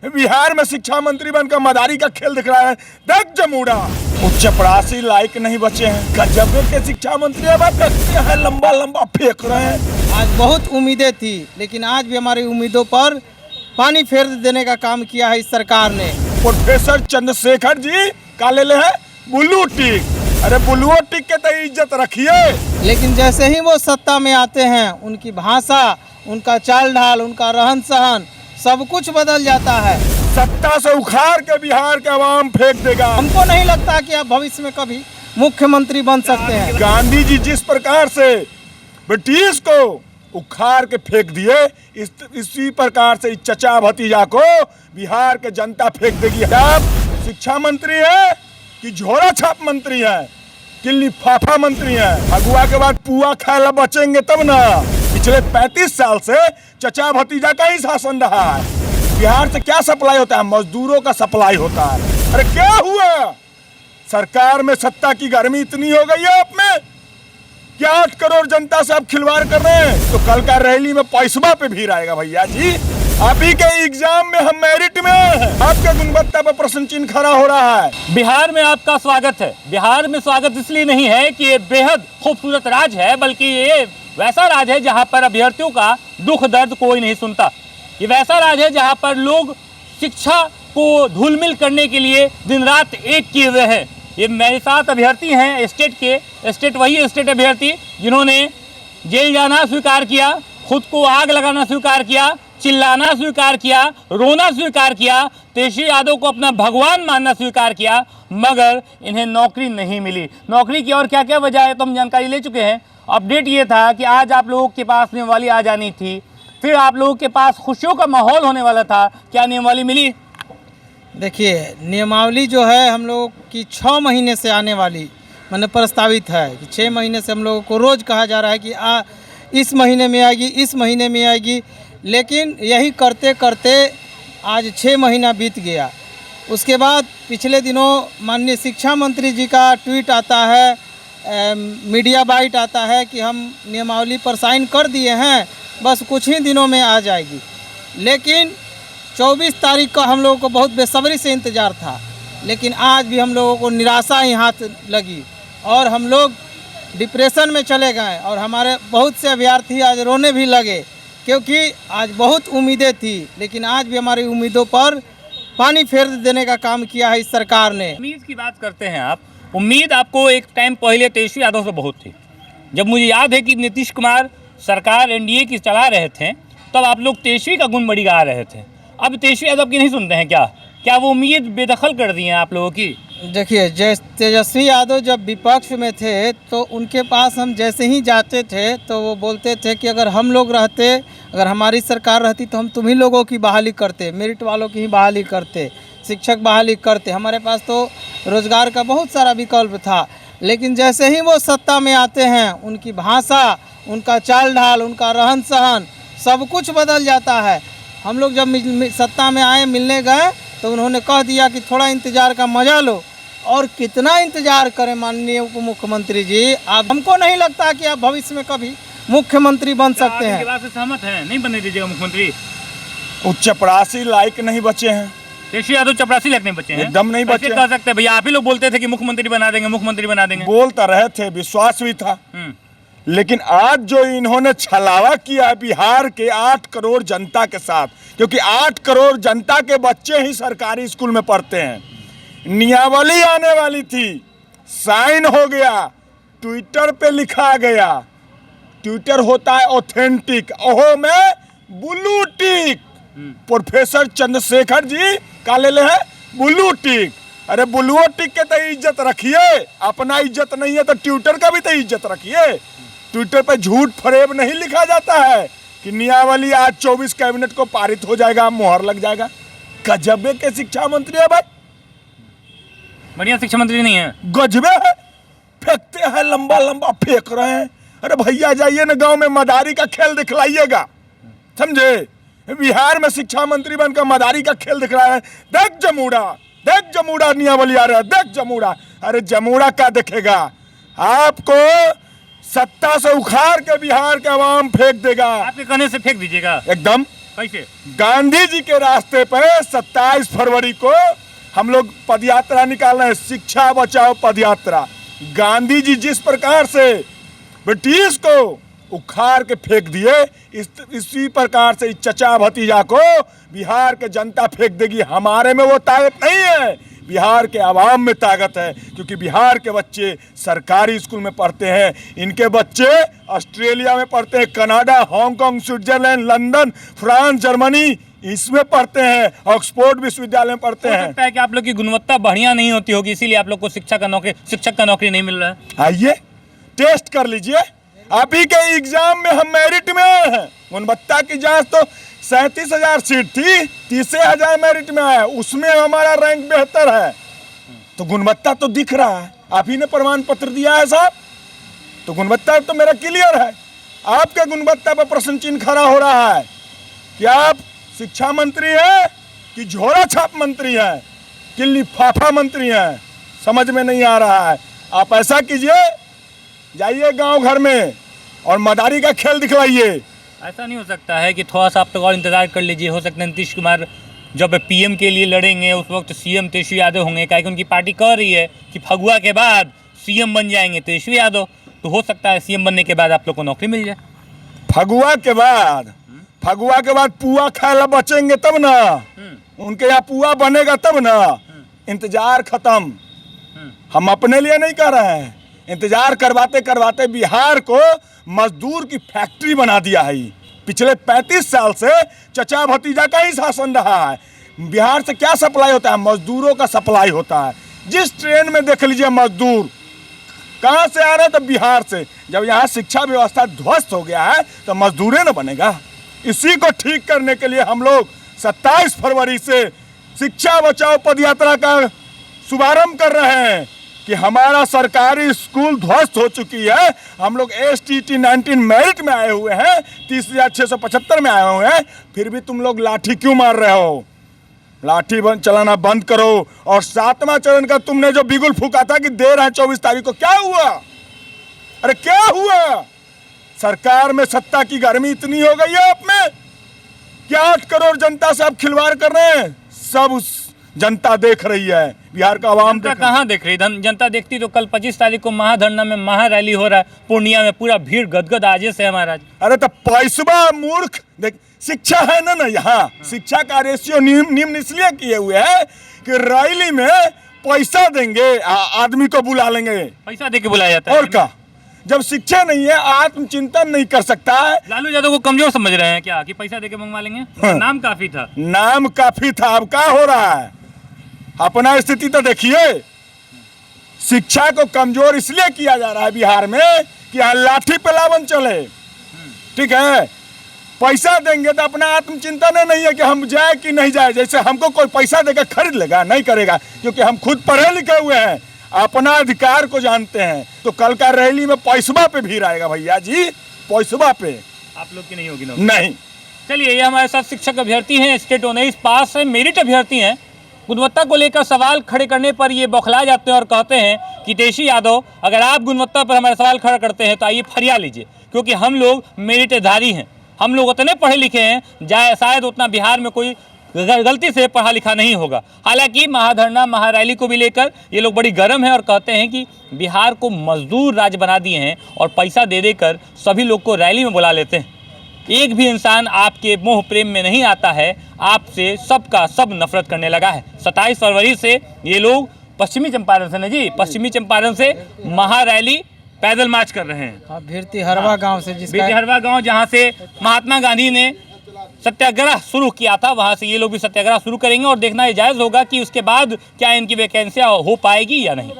बिहार में शिक्षा मंत्री बनकर मदारी का खेल दिख रहा है। देख जमूड़ा, उच्च चपरासी लायक नहीं बचे हैं। गजब के शिक्षा मंत्री है, लंबा लंबा फेंक रहे हैं। आज बहुत उम्मीदें थी, लेकिन आज भी हमारी उम्मीदों पर पानी फेर देने का काम किया है इस सरकार ने। प्रोफेसर चंद्रशेखर जी का ले है ब्लू टिक। अरे ब्लू टिक के तो इज्जत रखिए। लेकिन जैसे ही वो सत्ता में आते हैं, उनकी भाषा, उनका चाल ढाल, उनका रहन सहन, सब कुछ बदल जाता है। सत्ता से उखाड़ के बिहार के अवाम फेंक देगा। हमको नहीं लगता कि आप भविष्य में कभी मुख्यमंत्री बन सकते हैं। गांधी जी जिस प्रकार से ब्रिटिश को उखाड़ के फेंक दिए, इसी प्रकार से चचा भतीजा को बिहार के जनता फेंक देगी। आप शिक्षा मंत्री है कि झोरा छाप मंत्री है कि लिफाफा मंत्री है? अगुआ के बाद पुआ खाए बचेंगे तब ना। पिछले 35 साल से चचा भतीजा का ही शासन रहा है। बिहार से क्या सप्लाई होता है? मजदूरों का सप्लाई होता है। अरे क्या हुआ? सरकार में सत्ता की गर्मी इतनी हो गई है आप में कि 8 करोड़ जनता से आप खिलवाड़ कर रहे हैं। तो कल का रैली में पैसवा पे भीड़ आएगा भैया जी। आप ही के एग्जाम में हम मेरिट में हैं। आपके गुणवत्ता पर प्रश्न चिन्ह खड़ा हो रहा है। बिहार में आपका स्वागत है। बिहार में स्वागत इसलिए नहीं है कि ये बेहद खूबसूरत राज्य है, बल्कि ये वैसा राज्य है जहाँ पर अभ्यर्थियों का दुख दर्द कोई नहीं सुनता। ये वैसा राज्य है जहाँ पर लोग शिक्षा को धूलमिल करने के लिए दिन रात एक किए हुए हैं। ये मेरे साथ अभ्यर्थी हैं स्टेट वही स्टेट अभ्यर्थी जिन्होंने जेल जाना स्वीकार किया, खुद को आग लगाना स्वीकार किया, चिल्लाना स्वीकार किया, रोना स्वीकार किया, तेजस्वी यादव को अपना भगवान मानना स्वीकार किया, मगर इन्हें नौकरी नहीं मिली। नौकरी की और क्या क्या वजह है तो हम जानकारी ले चुके हैं। अपडेट ये था कि आज आप लोगों के पास नियमावली आ जानी थी, फिर आप लोगों के पास खुशियों का माहौल होने वाला था। क्या नियमावली मिली? देखिए, नियमावली जो है हम लोग की 6 महीने से आने वाली मैंने प्रस्तावित है कि 6 महीने से हम लोगों को रोज़ कहा जा रहा है कि इस महीने में आएगी, इस महीने में आएगी, लेकिन यही करते करते आज 6 महीना बीत गया। उसके बाद पिछले दिनों माननीय शिक्षा मंत्री जी का ट्वीट आता है, मीडिया बाइट आता है कि हम नियमावली पर साइन कर दिए हैं, बस कुछ ही दिनों में आ जाएगी। लेकिन 24 तारीख का हम लोगों को बहुत बेसब्री से इंतज़ार था, लेकिन आज भी हम लोगों को निराशा ही हाथ लगी और हम लोग डिप्रेशन में चले गए और हमारे बहुत से अभ्यर्थी आज रोने भी लगे, क्योंकि आज बहुत उम्मीदें थी, लेकिन आज भी हमारी उम्मीदों पर पानी फेर देने का काम किया है इस सरकार ने। उम्मीद की बात करते हैं आप। उम्मीद आपको एक टाइम पहले तेजस्वी यादव से बहुत थी। जब मुझे याद है कि नीतीश कुमार सरकार एनडीए की चला रहे थे, तब आप लोग तेजस्वी का गुण बड़ी गा रहे थे। अब तेजस्वी यादव की नहीं सुनते हैं क्या वो उम्मीद बेदखल कर दी है आप लोगों की? देखिए, तेजस्वी यादव जब विपक्ष में थे तो उनके पास हम जैसे ही जाते थे तो वो बोलते थे कि अगर हम लोग रहते, अगर हमारी सरकार रहती तो हम तुम्ही लोगों की बहाली करते, मेरिट वालों की ही बहाली करते, शिक्षक बहाली करते। हमारे पास तो रोज़गार का बहुत सारा विकल्प था। लेकिन जैसे ही वो सत्ता में आते हैं, उनकी भाषा, उनका चाल ढाल, उनका रहन सहन, सब कुछ बदल जाता है। हम लोग जब सत्ता में आए, मिलने गए तो उन्होंने कह दिया कि थोड़ा इंतज़ार का मज़ा लो। और कितना इंतज़ार करें माननीय उप मुख्यमंत्री जी? आप, हमको नहीं लगता कि आप भविष्य में कभी मुख्यमंत्री बन सकते हैं। बात से सहमत हैं? नहीं बनने दीजिएगा मुख्यमंत्री? उच्च चपरासी लायक नहीं बचे हैं। तेजस्वी यादव चपरासी लगने बचे हैं? एकदम नहीं बचे। कह सकते भैया, आप ही लोग बोलते थे कि मुख्यमंत्री बना देंगे, मुख्यमंत्री बना देंगे। बोलता रहे थे, विश्वास भी था। लेकिन आज जो इन्होंने छलावा किया है बिहार के 8 करोड़ जनता के साथ, क्योंकि 8 करोड़ जनता के बच्चे ही सरकारी स्कूल में पढ़ते हैं। नियमावली आने वाली थी, साइन हो गया, ट्विटर पे लिखा गया। ट्विटर होता है ऑथेंटिक, ओहो में blue tick. Professor Chandrashekhar ji का ले है ब्लू टिक। अरे ब्लू टिक के तो इज्जत रखिए। अपना इज्जत नहीं है तो ट्विटर का भी तो इज्जत रखिए। ट्विटर पे झूठ फरेब नहीं लिखा जाता है कि नियमावली आज 24 कैबिनेट को पारित हो जाएगा, मोहर लग जाएगा। गजबे के शिक्षा मंत्री है भाई, बढ़िया शिक्षा मंत्री नहीं है। गजबे है, फेंकते हैं, लंबा लंबा फेंक रहे हैं। अरे भैया जाइए ना गांव में मदारी का खेल दिखलाइएगा, समझे? बिहार में शिक्षा मंत्री बनकर मदारी का खेल दिख रहा है। देख जमूड़ा नियमावली आ रहा है, देख जमूड़ा। अरे जमूड़ा क्या दिखेगा? आपको सत्ता से उखाड़ के बिहार के अवाम फेंक देगा। आपके कहने से फेंक दीजिएगा? एकदम। कैसे? गांधी जी के रास्ते पर 27 फरवरी को हम लोग पदयात्रा निकाल रहे हैं, शिक्षा बचाओ पदयात्रा। गांधी जी जिस प्रकार से ब्रिटिश को उखाड़ के फेंक दिए, इसी प्रकार से इस चचा भतीजा को बिहार के जनता फेंक देगी। हमारे में वो ताकत नहीं है, बिहार के आवाम में ताकत है, क्योंकि बिहार के बच्चे सरकारी स्कूल में पढ़ते हैं। इनके बच्चे ऑस्ट्रेलिया में पढ़ते हैं, Canada, Hong Kong, Switzerland, London, France, Germany इसमें पढ़ते हैं, ऑक्सफोर्ड विश्वविद्यालय में पढ़ते हो हैं। सकता है कि आप लोग की गुणवत्ता बढ़िया नहीं होती होगी, इसीलिए आप लोग को शिक्षक का नौकरी नहीं मिल रहा है। आइए टेस्ट कर लीजिए, आप ही के एग्जाम में हम मेरिट में आए हैं। गुणवत्ता की जांच तो 37,000 सीट थी, 30,000 मेरिट में आया, उसमें हमारा रैंक बेहतर है। तो गुणवत्ता तो दिख रहा है, आप ही ने प्रमाण पत्र दिया है साहब, तो गुणवत्ता तो मेरा क्लियर है। आपके गुणवत्ता पर प्रश्न चिन्ह खड़ा हो रहा है कि आप शिक्षा मंत्री हैं कि झोला छाप मंत्री हैं कि लिफाफा मंत्री हैं, समझ में नहीं आ रहा है। आप ऐसा कीजिए, जाइए गांव घर में और मदारी का खेल दिखलाइए। ऐसा नहीं हो सकता है कि थोड़ा सा आप तक और इंतजार कर लीजिए? हो सकता है नीतीश कुमार जब पीएम के लिए लड़ेंगे उस वक्त सीएम तेजस्वी यादव होंगे, क्या उनकी पार्टी कह रही है कि फगुआ के बाद सीएम बन जाएंगे तेजस्वी यादव, तो हो सकता है सीएम बनने के बाद आप लोग को नौकरी मिल जाए। फगुआ के बाद पुआ खाए बचेंगे तब ना, उनके यहाँ पुआ बनेगा तब ना। इंतजार खत्म, हम अपने लिए नहीं कर रहे हैं, इंतजार करवाते करवाते बिहार को मजदूर की फैक्ट्री बना दिया है। पिछले 35 साल से चचा भतीजा का ही शासन रहा है। बिहार से क्या सप्लाई होता है? मजदूरों का सप्लाई होता है। जिस ट्रेन में देख लीजिए मजदूर कहाँ से आ रहे हैं, तो बिहार से। जब यहाँ शिक्षा व्यवस्था ध्वस्त हो गया है तो मजदूरें न बनेगा। इसी को ठीक करने के लिए हम लोग 27 फरवरी से शिक्षा बचाओ पदयात्रा का शुभारंभ कर रहे हैं कि हमारा सरकारी स्कूल ध्वस्त हो चुकी है। हम लोग STT 19 मेरिट में आए हुए हैं, 30,675 में आए हुए हैं, फिर भी तुम लोग लाठी क्यों मार रहे हो? लाठी चलाना बंद करो। और 7वां चरण का तुमने जो बिगुल फूका था कि दे रहे हैं 24 तारीख को, क्या हुआ? अरे क्या हुआ? सरकार में सत्ता की गर्मी इतनी हो गई है आप में कि 8 करोड़ जनता से आप खिलवाड़ कर रहे हैं। सब जनता देख रही है, बिहार का आवाम कहाँ देख रही? जनता देखती तो कल 25 तारीख को महाधरना में महा रैली हो रहा है पूर्णिया में, पूरा भीड़ गदगद आजे से है महाराज। अरे तो पैसबा मूर्ख देख, शिक्षा है ना यहाँ, शिक्षा का रेशियो निम्न इसलिए किए हुए है कि रैली में पैसा देंगे, आदमी को बुला लेंगे, पैसा दे के बुलाया जाता है। और क्या? जब शिक्षा नहीं है, आत्मचिंतन नहीं कर सकता है। लालू यादव को कमजोर समझ रहे हैं क्या कि पैसा दे के मंगवा लेंगे? नाम काफी था, नाम काफी था, अब क्या हो रहा है? अपना स्थिति तो देखिए। शिक्षा को कमजोर इसलिए किया जा रहा है बिहार में कि यहाँ लाठी पे लावन चले, ठीक है? पैसा देंगे तो अपना आत्मचिंतन नहीं है कि हम जाए कि नहीं जाए। जैसे हमको कोई पैसा देकर खरीद लेगा, नहीं करेगा, क्योंकि हम खुद पढ़े लिखे हुए हैं, अपना अधिकार को जानते हैं। तो कल का रैली में पैसबा पे भीड़ आएगा भैया जी, पैसबा पे। आप लोग की नहीं होगी नौकरी? नहीं। चलिए, ये हमारे साथ शिक्षक अभ्यर्थी हैं, स्टेट 19 पास है, मेरिट अभ्यर्थी हैं। गुणवत्ता को लेकर सवाल खड़े करने पर ये बौखला जाते हैं और कहते हैं कि तेजस्वी यादव, अगर आप गुणवत्ता पर हमारे सवाल खड़ा करते हैं तो आइए फरिया लीजिए, क्योंकि हम लोग मेरिटधारी हैं, हम लोग उतने पढ़े लिखे हैं, शायद उतना बिहार में कोई गलती से पढ़ा लिखा नहीं होगा। हालांकि महाधरना महारैली को भी लेकर ये लोग बड़ी गर्म है और कहते हैं कि बिहार को मजदूर राज्य बना दिए हैं और पैसा दे देकर सभी लोग को रैली में बुला लेते हैं। एक भी इंसान आपके मोह प्रेम में नहीं आता है, आपसे सबका सब नफरत करने लगा है। 27 फरवरी से ये लोग पश्चिमी चंपारण से ना जी, पश्चिमी चंपारण से महारैली पैदल मार्च कर रहे हैं। भिरतिहरवा गांव से, भिरतिहरवा गांव जहां से महात्मा गांधी ने सत्याग्रह शुरू किया था, वहां से ये लोग भी सत्याग्रह शुरू करेंगे और देखना ये जायज़ होगा कि उसके बाद क्या इनकी वैकेंसियाँ हो पाएगी या नहीं।